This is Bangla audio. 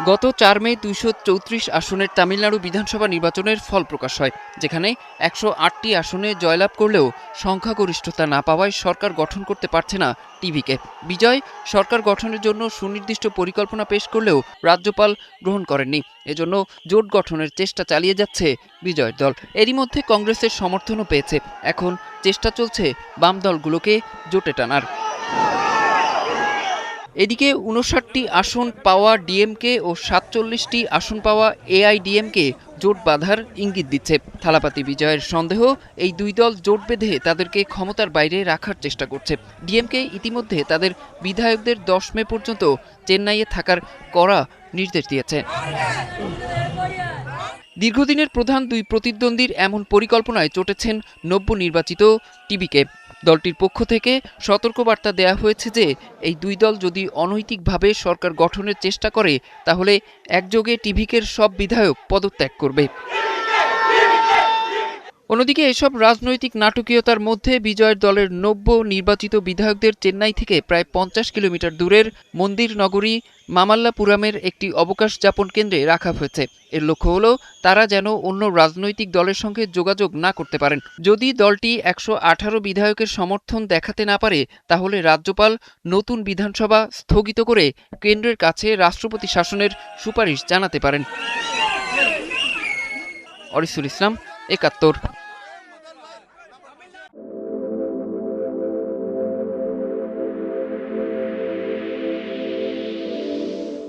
গত ৪ মে ২৩৪ আসনের তামিলনাড়ু বিধানসভা নির্বাচনের ফল প্রকাশ হয়, যেখানে ১০৮টি আসনে জয়লাভ করলেও সংখ্যাগরিষ্ঠতা না পাওয়ায় সরকার গঠন করতে পারছে না টিভিকে। বিজয় সরকার গঠনের জন্য সুনির্দিষ্ট পরিকল্পনা পেশ করলেও রাজ্যপাল গ্রহণ করেননি। এজন্য জোট গঠনের চেষ্টা চালিয়ে যাচ্ছে বিজয়ের দল। এরই মধ্যে কংগ্রেসের সমর্থনও পেয়েছে। এখন চেষ্টা চলছে বাম দলগুলোকে জোটে টানার। এদিকে ৫৯টি আসন পাওয়া ডিএমকে ও ৪৭টি আসন পাওয়া এআইডিএমকে জোট বাঁধার ইঙ্গিত দিচ্ছে। থালাপাতি বিজয়ের সন্দেহ, এই দুই দল জোট বেঁধে তাদেরকে ক্ষমতার বাইরে রাখার চেষ্টা করছে। ডিএমকে ইতিমধ্যে তাদের বিধায়কদের ১০ মে পর্যন্ত চেন্নাইয়ে থাকার কড়া নির্দেশ দিয়েছে। দীর্ঘদিনের প্রধান দুই প্রতিদ্বন্দ্বীর এমন পরিকল্পনায় চটেছেন নবনির্বাচিত টিভিকে। দলটির পক্ষ থেকে সতর্কবার্তা দেয়া হয়েছে যে এই দুই দল যদি অনৈতিকভাবে সরকার গঠনের চেষ্টা করে তাহলে একযোগে টিভিকের সব বিধায়ক পদত্যাগ করবে। অন্যদিকে এসব রাজনৈতিক নাটকীয়তার মধ্যে বিজয়ের দলের নব্য নির্বাচিত বিধায়কদের চেন্নাই থেকে প্রায় ৫০ কিলোমিটার দূরের মন্দির নগরী মামাল্লাপুরামের একটি অবকাশ যাপন কেন্দ্রে রাখা হয়েছে। এর লক্ষ্য হল তারা যেন অন্য রাজনৈতিক দলের সঙ্গে যোগাযোগ না করতে পারেন। যদি দলটি ১১৮ বিধায়কের সমর্থন দেখাতে না পারে তাহলে রাজ্যপাল নতুন বিধানসভা স্থগিত করে কেন্দ্রের কাছে রাষ্ট্রপতি শাসনের সুপারিশ জানাতে পারেন। অরিসুল ইসলাম, ৭১।